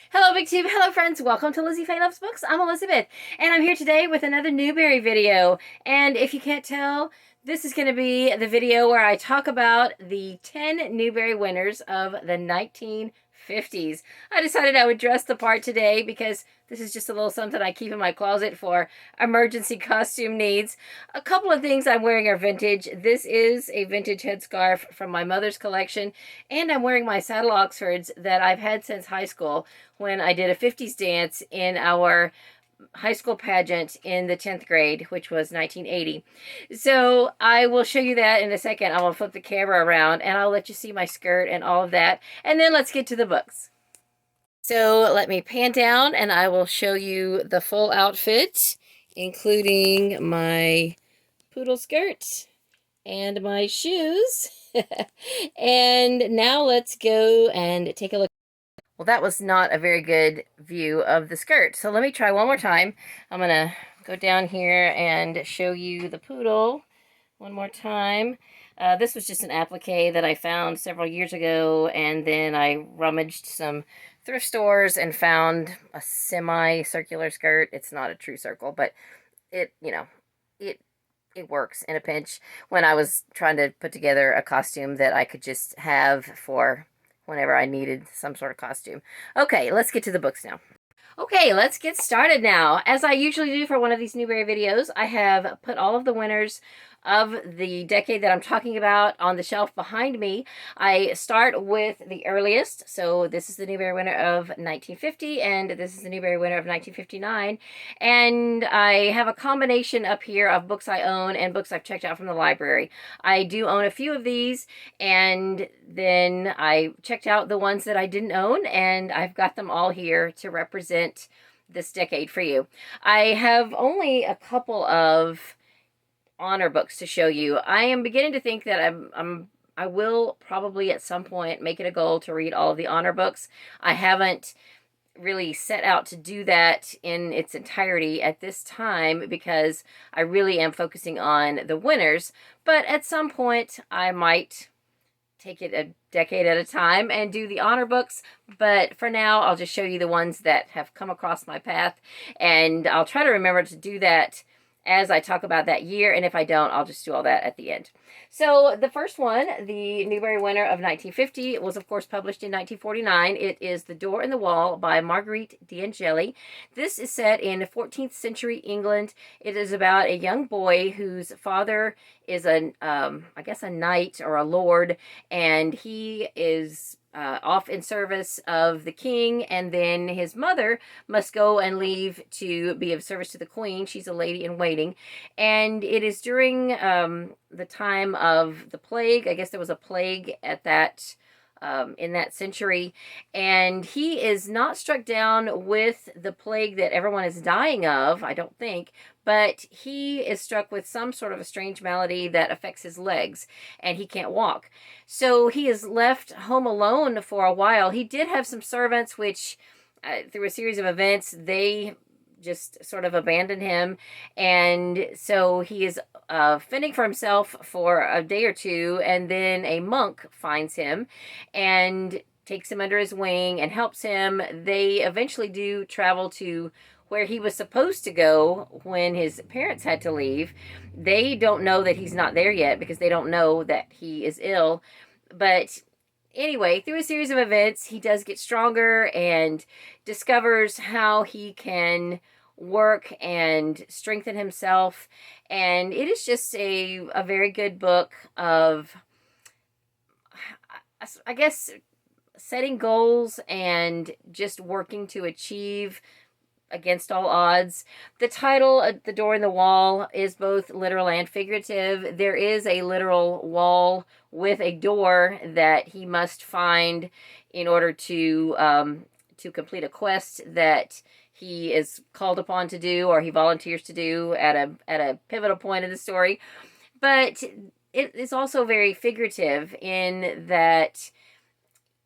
Hello, BookTube. Hello, friends. Welcome to Lizzie Faye Loves Books. I'm Elizabeth, and I'm here today with another Newbery video. And if you can't tell, this is going to be the video where I talk about the 10 Newbery winners of the 1950s. I decided I would dress the part today because this is just a little something I keep in my closet for emergency costume needs. A couple of things I'm wearing are vintage. This is a vintage headscarf from my mother's collection, and I'm wearing my saddle Oxfords that I've had since high school when I did a 50s dance in our high school pageant in the 10th grade, which was 1980. So I will show you that in a second. I will flip the camera around and I'll let you see my skirt and all of that. And then let's get to the books. So let me pan down and I will show you the full outfit, including my poodle skirt and my shoes. And now let's go and take a look. Well, that was not a very good view of the skirt. So let me try one more time. I'm going to go down here and show you the poodle one more time. This was just an applique that I found several years ago, and then I rummaged some thrift stores and found a semi-circular skirt. It's not a true circle, but it works in a pinch when I was trying to put together a costume that I could just have for whenever I needed some sort of costume. Okay, let's get to the books now. Okay, let's get started now. As I usually do for one of these Newbery videos, I have put all of the winners of the decade that I'm talking about on the shelf behind me. I start with the earliest, so this is the Newbery winner of 1950, and this is the Newbery winner of 1959, and I have a combination up here of books I own and books I've checked out from the library. I do own a few of these, and then I checked out the ones that I didn't own, and I've got them all here to represent this decade for you. I have only a couple of honor books to show you. I am beginning to think that I will probably at some point make it a goal to read all of the honor books. I haven't really set out to do that in its entirety at this time because I really am focusing on the winners, but at some point I might take it a decade at a time and do the honor books, but for now I'll just show you the ones that have come across my path, and I'll try to remember to do that as I talk about that year, and if I don't, I'll just do all that at the end. So the first one, the Newbery winner of 1950, was of course published in 1949. It is The Door in the Wall by Marguerite Angeli. This is set in 14th century England. It is about a young boy whose father is I guess a knight or a lord, and he is off in service of the king, and then his mother must go and leave to be of service to the queen. She's a lady in waiting, and it is during the time of the plague. I guess there was a plague at that in that century, and he is not struck down with the plague that everyone is dying of, I don't think, but he is struck with some sort of a strange malady that affects his legs, and he can't walk. So he is left home alone for a while. He did have some servants, which through a series of events, they just sort of abandoned him, and so he is fending for himself for a day or two, and then a monk finds him and takes him under his wing and helps him. They eventually do travel to where he was supposed to go when his parents had to leave. They don't know that he's not there yet because they don't know that he is ill, but anyway, through a series of events, he does get stronger and discovers how he can work and strengthen himself. And it is just a very good book of, I guess, setting goals and just working to achieve against all odds. The title, The Door in the Wall, is both literal and figurative. There is a literal wall with a door that he must find in order to complete a quest that he is called upon to do, or he volunteers to do at a pivotal point in the story. But it is also very figurative in that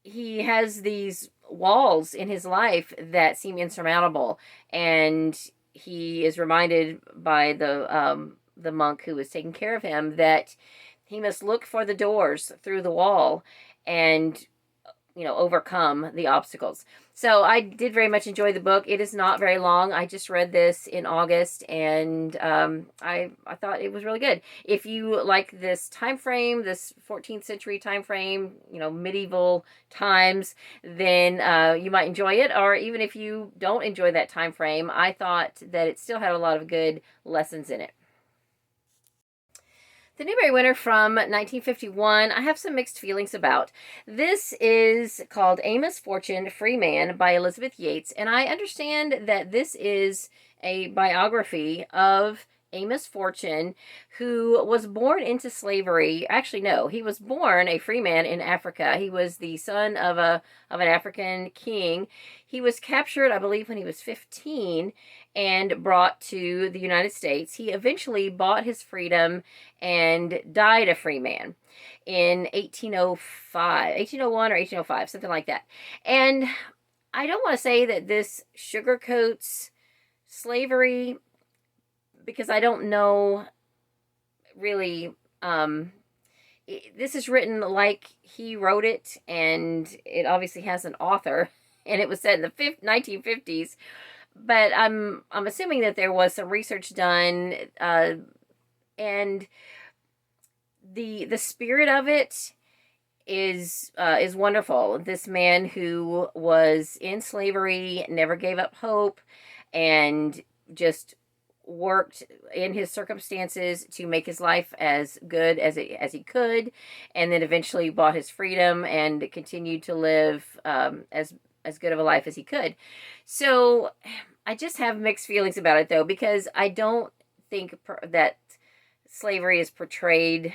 he has these walls in his life that seem insurmountable, and he is reminded by the monk who is taking care of him that he must look for the doors through the wall and overcome the obstacles. So I did very much enjoy the book. It is not very long. I just read this in August, and I thought it was really good. If you like this time frame, this 14th century time frame, medieval times, then you might enjoy it. Or even if you don't enjoy that time frame, I thought that it still had a lot of good lessons in it. The Newbery winner from 1951, I have some mixed feelings about. This is called Amos Fortune, Free Man by Elizabeth Yates, and I understand that this is a biography of Amos Fortune, who was born into slavery. Actually, no, he was born a free man in Africa. He was the son of an African king. He was captured, I believe, when he was 15 and brought to the United States. He eventually bought his freedom and died a free man in 1801 or 1805, something like that. And I don't want to say that this sugarcoats slavery, because I don't know really. This is written like he wrote it, and it obviously has an author, and it was set in the 1950s. But I'm assuming that there was some research done, and the spirit of it is wonderful. This man who was in slavery never gave up hope, and just worked in his circumstances to make his life as good as he could, and then eventually bought his freedom and continued to live as good of a life as he could. So I just have mixed feelings about it, though, because I don't think that slavery is portrayed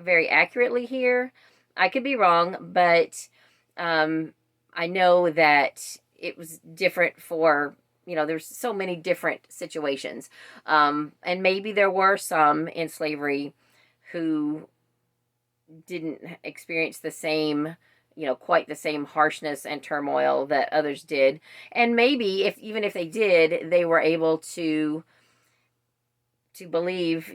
very accurately here. I could be wrong, but I know that it was different for, there's so many different situations. And maybe there were some in slavery who didn't experience the same, quite the same harshness and turmoil that others did. And maybe even if they did, they were able to believe,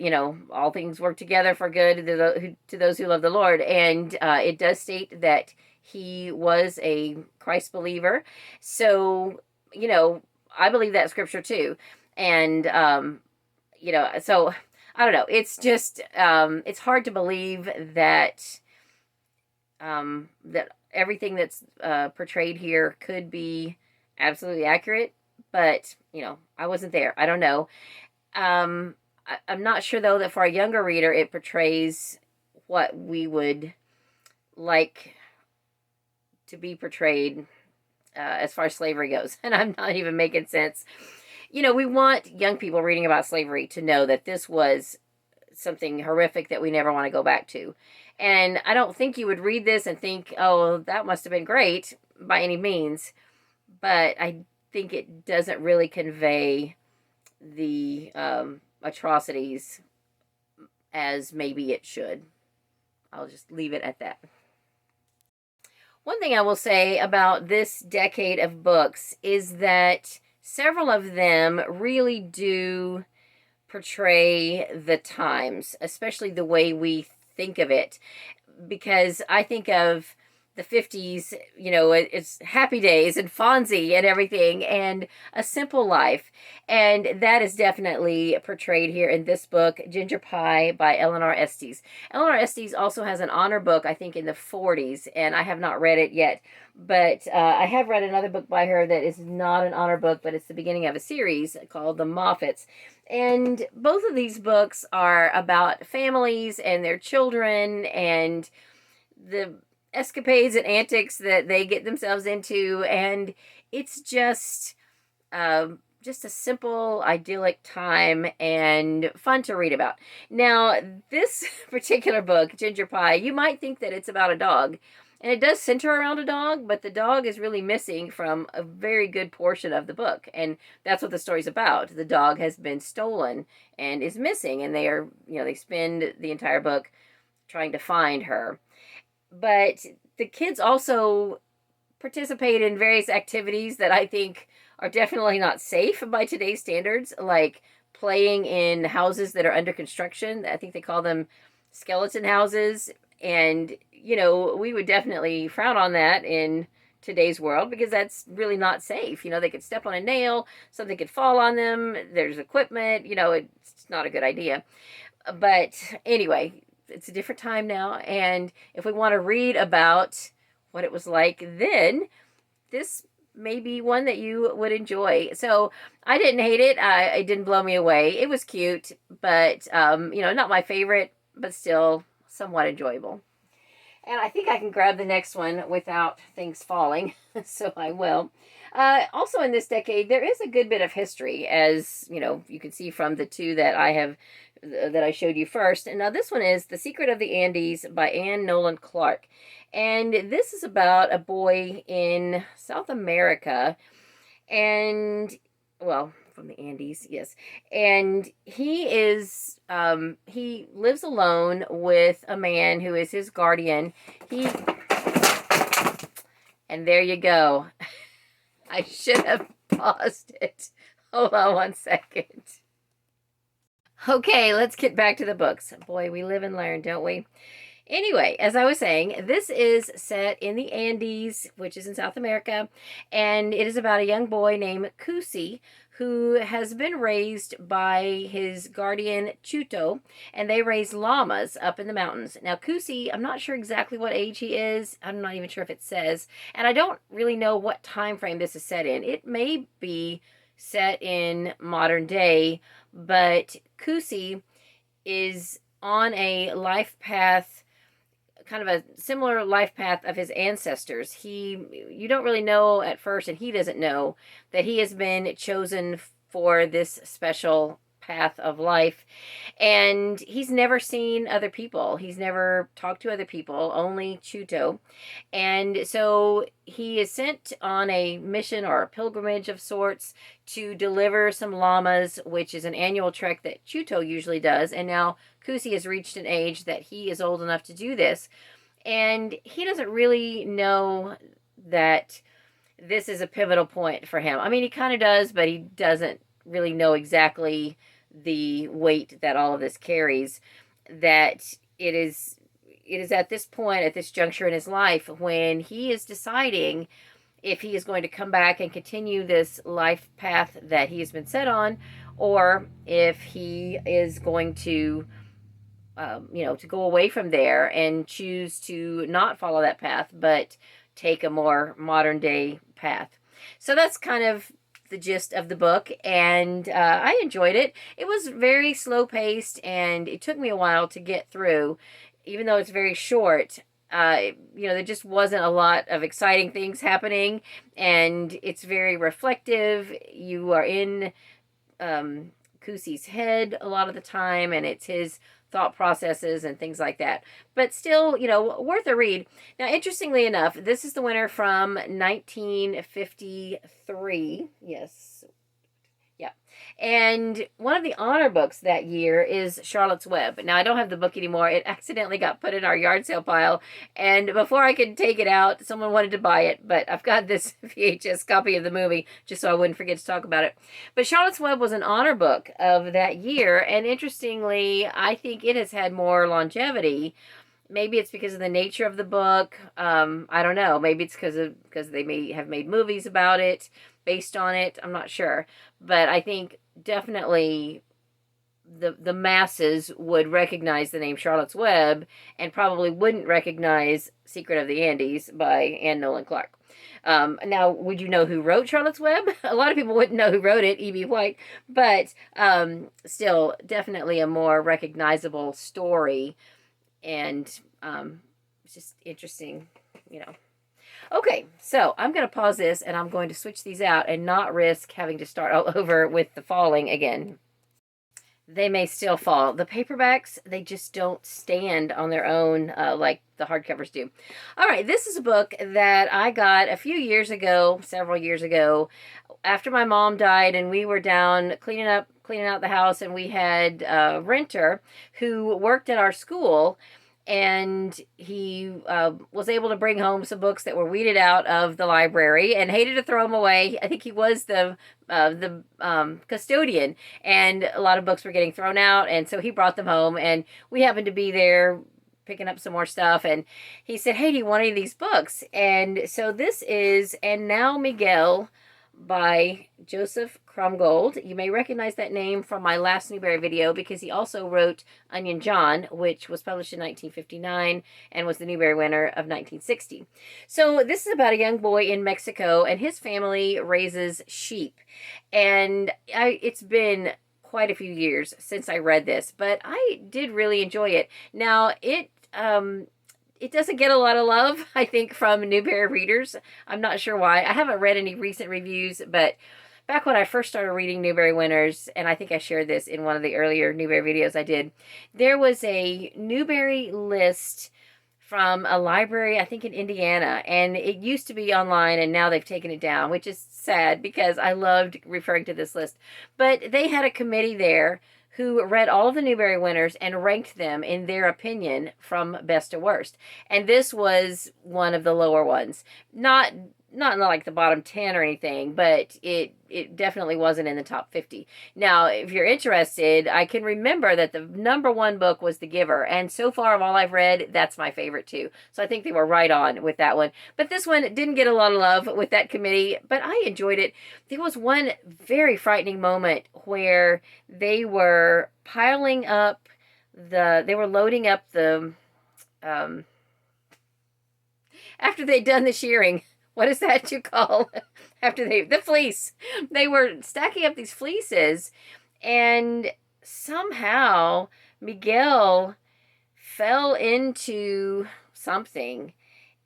all things work together for good to those who love the Lord. And it does state that he was a Christ believer. So, I believe that scripture too. And, so I don't know. It's just, it's hard to believe that, that everything that's portrayed here could be absolutely accurate, but, I wasn't there. I don't know. I'm not sure, though, that for a younger reader, it portrays what we would like to be portrayed as far as slavery goes. And I'm not even making sense. We want young people reading about slavery to know that this was something horrific that we never want to go back to. And I don't think you would read this and think, oh, that must have been great by any means. But I think it doesn't really convey the atrocities as maybe it should. I'll just leave it at that. One thing I will say about this decade of books is that several of them really do portray the times, especially the way we think of it. Because I think of the 50s, it's happy days and Fonzie and everything, and a simple life. And that is definitely portrayed here in this book, Ginger Pie by Eleanor Estes. Eleanor Estes also has an honor book, I think, in the 40s, and I have not read it yet. But I have read another book by her that is not an honor book, but it's the beginning of a series called The Moffats. And both of these books are about families and their children and the escapades and antics that they get themselves into, and it's just a simple, idyllic time and fun to read about. Now, this particular book, Ginger Pie, you might think that it's about a dog, and it does center around a dog, but the dog is really missing from a very good portion of the book, and that's what the story's about. The dog has been stolen and is missing, and they spend the entire book trying to find her. But the kids also participate in various activities that I think are definitely not safe by today's standards, like playing in houses that are under construction. I think they call them skeleton houses. And, you know, we would definitely frown on that in today's world because that's really not safe. You know, they could step on a nail, something could fall on them, there's equipment, you know, it's not a good idea. But anyway, it's a different time now, and if we want to read about what it was like then, this may be one that you would enjoy. So I didn't hate it. It didn't blow me away. It was cute, but you know, not my favorite, but still somewhat enjoyable. And I think I can grab the next one without things falling, so I will. Also in this decade, there is a good bit of history, as you know, you can see from the two that I showed you first. And now this one is The Secret of the Andes by Nolan Clark. And this is about a boy in South America, and, well, from the Andes, yes. And he lives alone with a man who is his guardian. And there you go. I should have paused it. Hold on one second. Okay, let's get back to the books. Boy, we live and learn, don't we? Anyway, as I was saying, this is set in the Andes, which is in South America, and it is about a young boy named Cusi who has been raised by his guardian Chuto, and they raise llamas up in the mountains. Now, Cusi, I'm not sure exactly what age he is. I'm not even sure if it says, and I don't really know what time frame this is set in. It may be set in modern day, but Cusi is on a life path, kind of a similar life path of his ancestors. You don't really know at first, and he doesn't know, that he has been chosen for this special path of life. And he's never seen other people. He's never talked to other people, only Chuto. And so he is sent on a mission or a pilgrimage of sorts to deliver some llamas, which is an annual trek that Chuto usually does. And now Cusi has reached an age that he is old enough to do this. And he doesn't really know that this is a pivotal point for him. I mean, he kind of does, but he doesn't really know exactly the weight that all of this carries. That it is at this point, at this juncture in his life, when he is deciding if he is going to come back and continue this life path that he has been set on, or if he is going to to go away from there and choose to not follow that path, but take a more modern day path. So that's kind of the gist of the book, and I enjoyed it. It was very slow paced, and it took me a while to get through, even though it's very short. There just wasn't a lot of exciting things happening, and it's very reflective. You are in Cusi's head a lot of the time, and it's his thought processes and things like that. But still, worth a read. Now, interestingly enough, this is the winner from 1953. Yes. Yeah. And one of the honor books that year is Charlotte's Web. Now, I don't have the book anymore. It accidentally got put in our yard sale pile. And before I could take it out, someone wanted to buy it. But I've got this VHS copy of the movie just so I wouldn't forget to talk about it. But Charlotte's Web was an honor book of that year. And interestingly, I think it has had more longevity. Maybe it's because of the nature of the book. I don't know. Maybe it's because they may have made movies about it, based on it. I'm not sure. But I think definitely the masses would recognize the name Charlotte's Web and probably wouldn't recognize Secret of the Andes by Nolan Clark. Now, would you know who wrote Charlotte's Web? A lot of people wouldn't know who wrote it, E.B. White, but still definitely a more recognizable story, and it's just interesting, Okay, so I'm going to pause this, and I'm going to switch these out and not risk having to start all over with the falling again. They may still fall. The paperbacks, they just don't stand on their own like the hardcovers do. All right, this is a book that I got a few years ago, several years ago, after my mom died, and we were down cleaning out the house, and we had a renter who worked at our school. And he was able to bring home some books that were weeded out of the library and hated to throw them away. I think he was the custodian, and a lot of books were getting thrown out, and so he brought them home, and we happened to be there picking up some more stuff, and he said, hey, do you want any of these books? And so this is And Now Miguel by Joseph Krumgold. You may recognize that name from my last Newbery video because he also wrote Onion John, which was published in 1959 and was the Newbery winner of 1960. So this is about a young boy in Mexico, and his family raises sheep. And it's been quite a few years since I read this, but I did really enjoy it. Now, it doesn't get a lot of love, I think, from Newbery readers. I'm not sure why. I haven't read any recent reviews, but back when I first started reading Newbery Winners, and I think I shared this in one of the earlier Newbery videos I did, there was a Newbery list from a library, I think in Indiana, and it used to be online, and now they've taken it down, which is sad because I loved referring to this list. But they had a committee there who read all of the Newbery winners and ranked them in their opinion from best to worst. And this was one of the lower ones. Not like the bottom 10 or anything, but it definitely wasn't in the top 50. Now, if you're interested, I can remember that the #1 book was The Giver, and so far of all I've read, that's my favorite too. So I think they were right on with that one. But this one didn't get a lot of love with that committee, but I enjoyed it. There was one very frightening moment where they were piling up they were loading up the, after they'd done the shearing. What is that you call after the fleece? They were stacking up these fleeces, and somehow Miguel fell into something.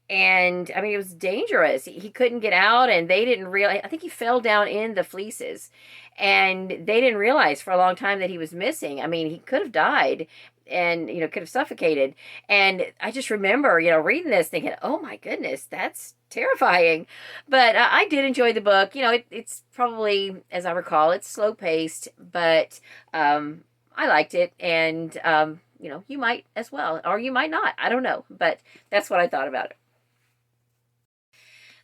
And I mean, it was dangerous. He couldn't get out, and they didn't realize. I think he fell down in the fleeces, and they didn't realize for a long time that he was missing. I mean, he could have died, and could have suffocated. And I just remember reading this thinking, oh my goodness, that's terrifying. But I did enjoy the book. It's probably, as I recall, it's slow paced, but I liked it, and you might as well, or you might not. I don't know, but that's what I thought about it.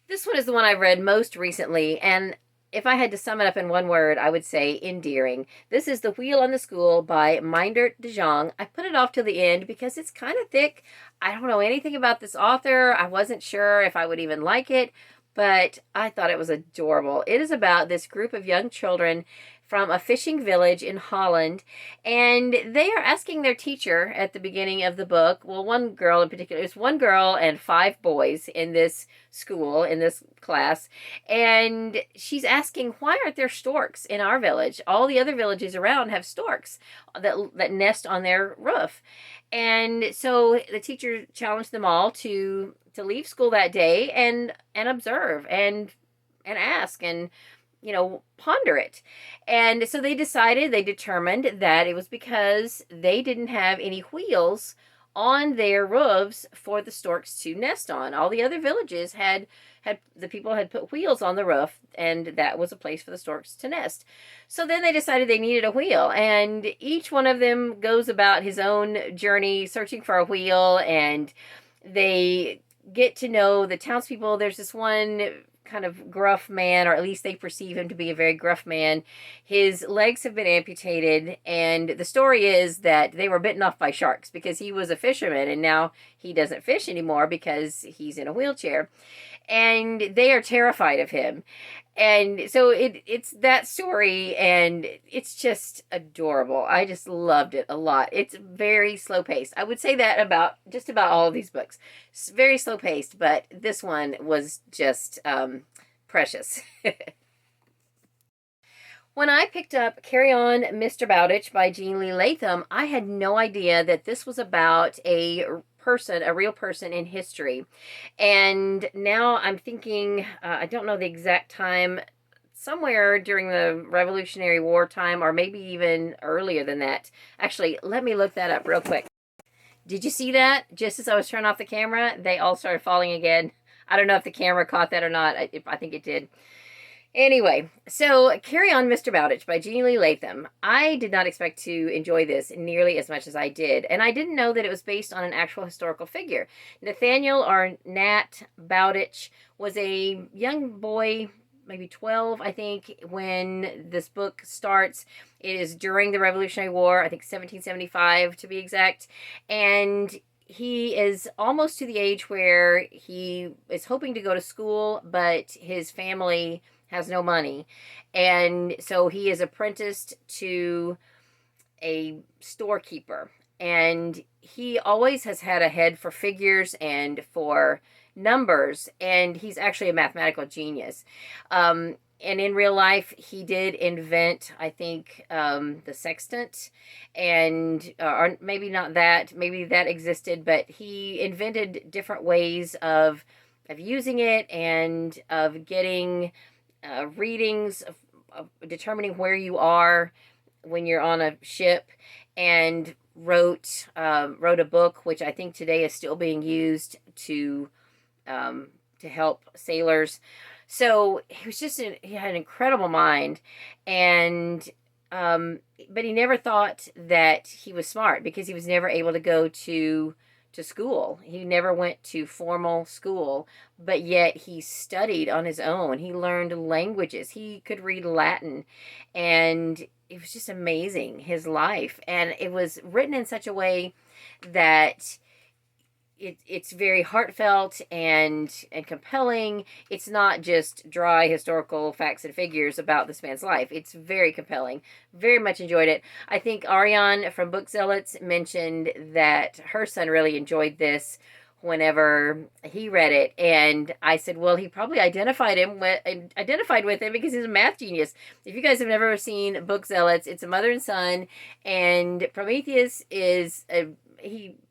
This one is the one I've read most recently, and if I had to sum it up in one word, I would say endearing. This is The Wheel on the School by Meindert DeJong. I put it off till the end because it's kind of thick. I don't know anything about this author. I wasn't sure if I would even like it, but I thought it was adorable. It is about this group of young children from a fishing village in Holland, and they are asking their teacher at the beginning of the book, well, one girl in particular, it's one girl and 5 boys in this school, in this class, and she's asking, why aren't there storks in our village? All the other villages around have storks that nest on their roof. And so the teacher challenged them all to leave school that day and observe and ask and ponder it. And so they determined that it was because they didn't have any wheels on their roofs for the storks to nest on. All the other villages the people had put wheels on the roof, and that was a place for the storks to nest. So then they decided they needed a wheel, and each one of them goes about his own journey searching for a wheel, and they get to know the townspeople. There's this one kind of gruff man, or at least they perceive him to be a very gruff man. His legs have been amputated, and the story is that they were bitten off by sharks because he was a fisherman, and now he doesn't fish anymore because he's in a wheelchair. And they are terrified of him. And so it's that story, and it's just adorable. I just loved it a lot. It's very slow paced. I would say that about just about all of these books. It's very slow paced, but this one was just precious. When I picked up Carry On, Mr Bowditch by Jean Lee Latham, I had no idea that this was about a real person in history. And now I'm thinking, I don't know the exact time, somewhere during the Revolutionary War time, or maybe even earlier than that. Actually, let me look that up real quick. Did you see that? Just as I was turning off the camera, they all started falling again. I don't know if the camera caught that or not. I think it did. Anyway, so Carry On, Mr Bowditch by Jean Lee Latham. I did not expect to enjoy this nearly as much as I did, and I didn't know that it was based on an actual historical figure. Nathaniel, or Nat Bowditch, was a young boy, maybe 12, I think, when this book starts. It is during the Revolutionary War, I think 1775 to be exact, and he is almost to the age where he is hoping to go to school, but his family has no money. And so he is apprenticed to a storekeeper. And he always has had a head for figures and for numbers, and he's actually a mathematical genius. And in real life, he did invent, I think, the sextant, and or maybe not that, maybe that existed, but he invented different ways of using it and of getting readings, of determining where you are when you're on a ship, and wrote a book which I think today is still being used to help sailors. So he was just he had an incredible mind, and but he never thought that he was smart because he was never able to go to school. He never went to formal school, but yet he studied on his own. He learned languages. He could read Latin, and it was just amazing, his life. And it was written in such a way that it's very heartfelt and compelling. It's not just dry historical facts and figures about this man's life. It's very compelling. Very much enjoyed it. I think Ariane from BookZealots mentioned that her son really enjoyed this whenever he read it, and I said, well, he probably identified with him because he's a math genius. If you guys have never seen BookZealots, it's a mother and son, and Prometheus is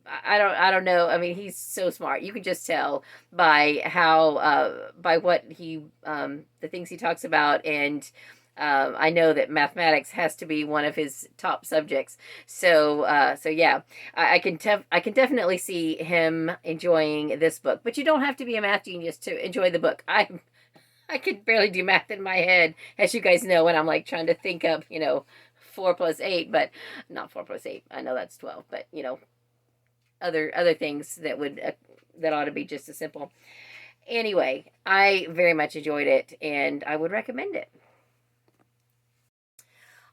I don't know. I mean, he's so smart. You can just tell by how by what he the things he talks about, and I know that mathematics has to be one of his top subjects. So yeah, I can definitely see him enjoying this book. But you don't have to be a math genius to enjoy the book. I could barely do math in my head, as you guys know, when I'm like trying to think up, 4 plus 8, but not 4 plus 8. I know that's 12, but other things that ought to be just as simple. Anyway, I very much enjoyed it, and I would recommend it.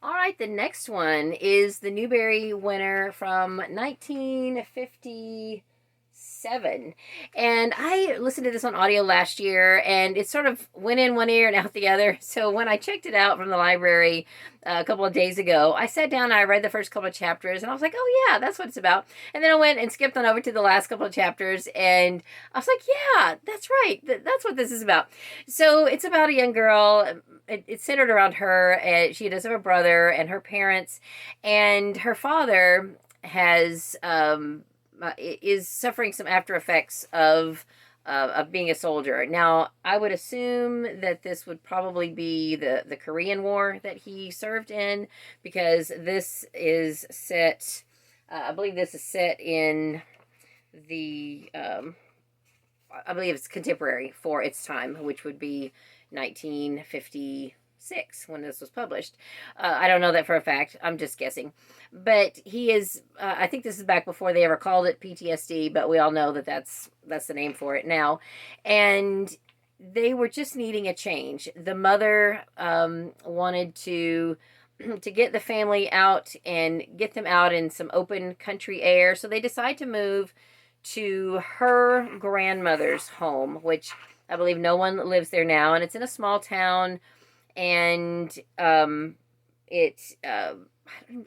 All right, the next one is the Newbery winner from 1957. And I listened to this on audio last year, and it sort of went in one ear and out the other. So when I checked it out from the library a couple of days ago, I sat down and I read the first couple of chapters, and I was like, oh yeah, that's what it's about. And then I went and skipped on over to the last couple of chapters, and I was like, yeah, that's right. That's what this is about. So it's about a young girl. It's centered around her, and she does have a brother and her parents, and her father has is suffering some after effects of being a soldier. Now, I would assume that this would probably be the Korean War that he served in, because this is set, I believe this is set in the, I believe it's contemporary for its time, which would be 1956 when this was published. I don't know that for a fact. I'm just guessing. But he is, I think this is back before they ever called it PTSD, but we all know that that's the name for it now. And they were just needing a change. The mother wanted to get the family out and get them out in some open country air. So they decide to move to her grandmother's home, which I believe no one lives there now. And it's in a small town. And I'm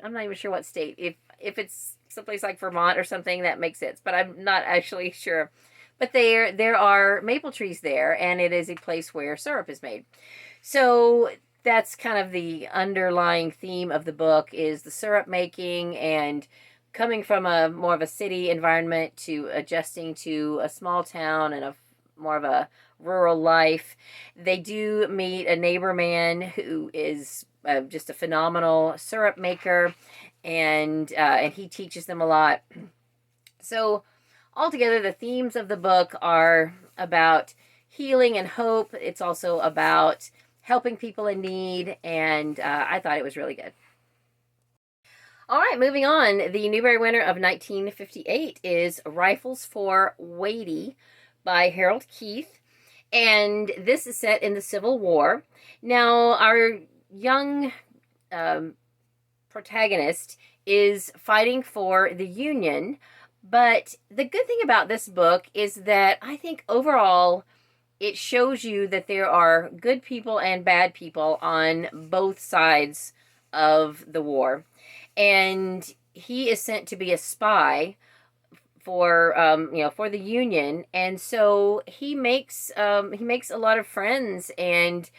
not even sure what state. If it's someplace like Vermont or something, that makes sense, but I'm not actually sure. But there are maple trees there, and it is a place where syrup is made. So that's kind of the underlying theme of the book, is the syrup making and coming from a more of a city environment to adjusting to a small town and a more of a rural life. They do meet a neighbor man who is just a phenomenal syrup maker, and he teaches them a lot. So altogether, the themes of the book are about healing and hope. It's also about helping people in need, and I thought it was really good. All right, moving on. The Newbery winner of 1958 is Rifles for Weighty by Harold Keith. And this is set in the Civil War. Now, our young protagonist is fighting for the Union, But the good thing about this book is that I think overall it shows you that there are good people and bad people on both sides of the war. And he is sent to be a spy for for the Union, and so he makes a lot of friends, and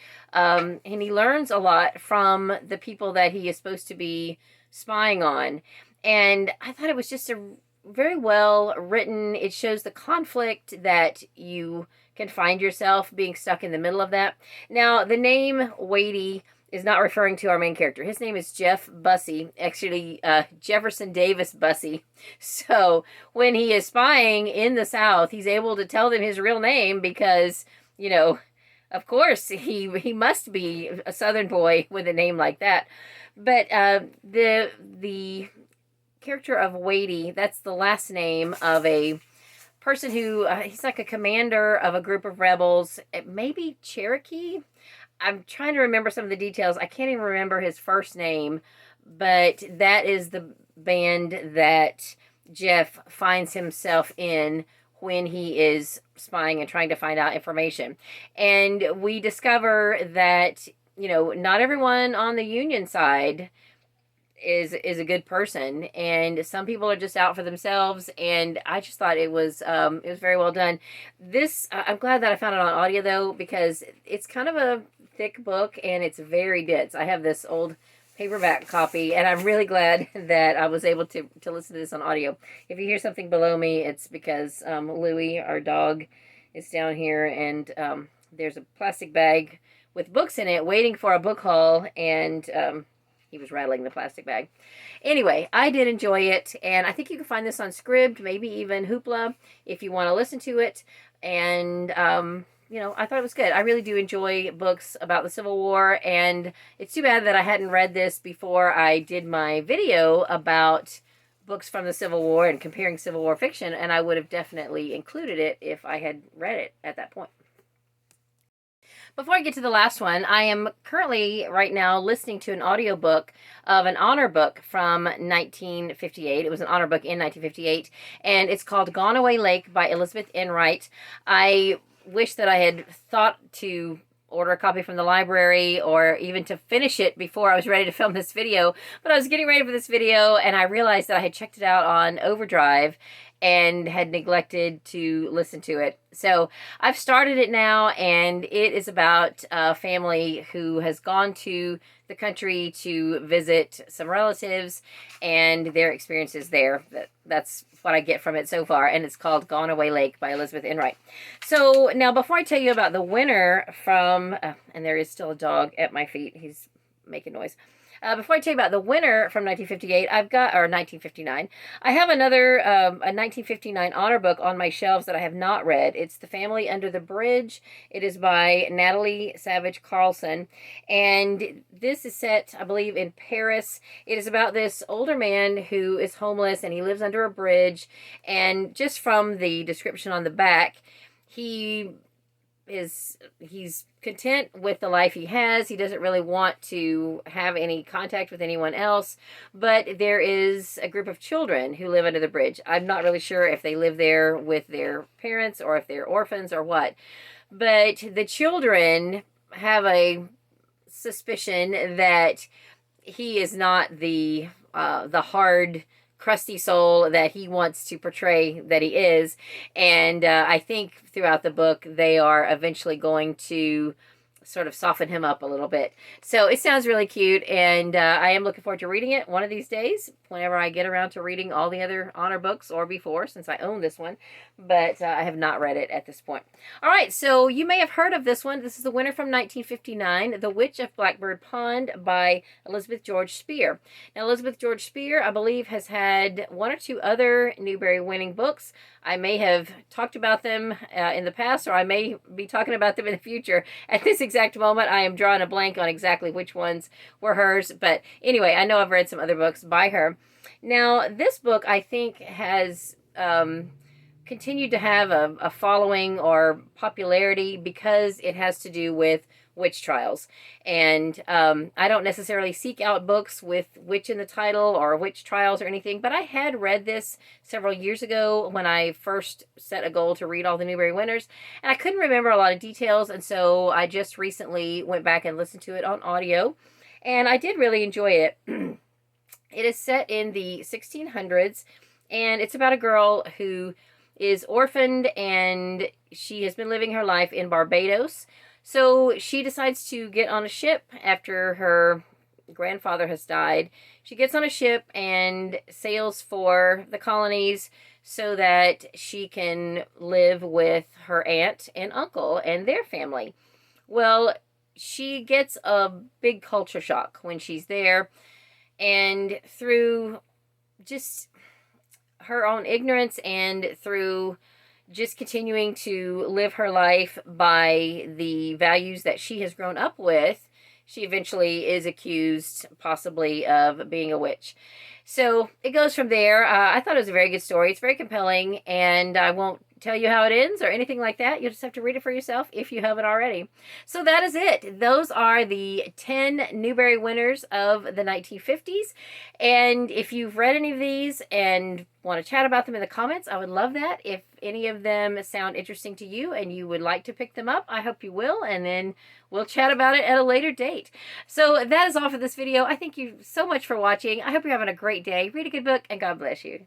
he learns a lot from the people that he is supposed to be spying on. And I thought it was just a very well written. It shows the conflict that you can find yourself being stuck in the middle of that. Now, the name Weighty is not referring to our main character. His name is Jeff Bussey, actually Jefferson Davis Bussey. So when he is spying in the South, he's able to tell them his real name because, you know, of course, he must be a Southern boy with a name like that. But the character of Watie, that's the last name of a person who, he's like a commander of a group of rebels, maybe Cherokee. I'm trying to remember some of the details. I can't even remember his first name, but that is the band that Jeff finds himself in when he is spying and trying to find out information. And we discover that, you know, not everyone on the Union side is a good person, and some people are just out for themselves. And I just thought it was very well done. This I'm glad that I found it on audio though, because it's kind of a thick book and it's very dense. I have this old paperback copy, and I'm really glad that I was able to listen to this on audio. If you hear something below me, it's because Louie, our dog, is down here, and there's a plastic bag with books in it waiting for a book haul, and he was rattling the plastic bag. Anyway, I did enjoy it, and I think you can find this on Scribd, maybe even Hoopla, if you want to listen to it. And you know, I thought it was good. I really do enjoy books about the Civil War, and it's too bad that I hadn't read this before I did my video about books from the Civil War and comparing Civil War fiction, and I would have definitely included it if I had read it at that point. Before I get to the last one, I am currently right now listening to an audiobook of an honor book from 1958. It was an honor book in 1958, and it's called Gone Away Lake by Elizabeth Enright. I wish that I had thought to order a copy from the library or even to finish it before I was ready to film this video, but I was getting ready for this video and I realized that I had checked it out on Overdrive and had neglected to listen to it. So I've started it now, and it is about a family who has gone to the country to visit some relatives and their experiences there. That's what I get from it so far, and it's called Gone Away Lake by Elizabeth Enright. So now, before I tell you about the winner from, and there is still a dog at my feet, he's making noise. Before I tell you about the winner from 1958, or 1959, I have another, a 1959 honor book on my shelves that I have not read. It's The Family Under the Bridge. It is by Natalie Savage Carlson, and this is set, I believe, in Paris. It is about this older man who is homeless, and he lives under a bridge, and just from the description on the back, he's content with the life he has. He doesn't really want to have any contact with anyone else, but there is a group of children who live under the bridge. I'm not really sure if they live there with their parents or if they're orphans or what, but the children have a suspicion that he is not the hard, crusty soul that he wants to portray that he is. And I think throughout the book they are eventually going to sort of soften him up a little bit. So it sounds really cute, and I am looking forward to reading it one of these days, whenever I get around to reading all the other honor books, or before, since I own this one, but I have not read it at this point. All right, so you may have heard of this one. This is the winner from 1959, The Witch of Blackbird Pond by Elizabeth George Spear. Now, Elizabeth George Spear, I believe, has had one or two other Newbery winning books. I may have talked about them in the past, or I may be talking about them in the future. At this exact moment, I am drawing a blank on exactly which ones were hers, but anyway, I know I've read some other books by her. Now, this book, I think, has continued to have a following or popularity because it has to do with witch trials. And I don't necessarily seek out books with witch in the title or witch trials or anything, but I had read this several years ago when I first set a goal to read all the Newbery Winners, and I couldn't remember a lot of details, and so I just recently went back and listened to it on audio, and I did really enjoy it. It is set in the 1600s, and it's about a girl who is orphaned, and she has been living her life in Barbados. So she decides to get on a ship after her grandfather has died. She gets on a ship and sails for the colonies so that she can live with her aunt and uncle and their family. Well, she gets a big culture shock when she's there, and through just her own ignorance and through just continuing to live her life by the values that she has grown up with, she eventually is accused possibly of being a witch. So it goes from there. I thought it was a very good story. It's very compelling, and I won't tell you how it ends or anything like that. You'll just have to read it for yourself if you haven't already. So that is it. Those are the 10 Newbery winners of the 1950s. And if you've read any of these and want to chat about them in the comments, I would love that. If any of them sound interesting to you and you would like to pick them up, I hope you will, and then we'll chat about it at a later date. So that is all for this video. I thank you so much for watching. I hope you're having a great day. Read a good book, and God bless you.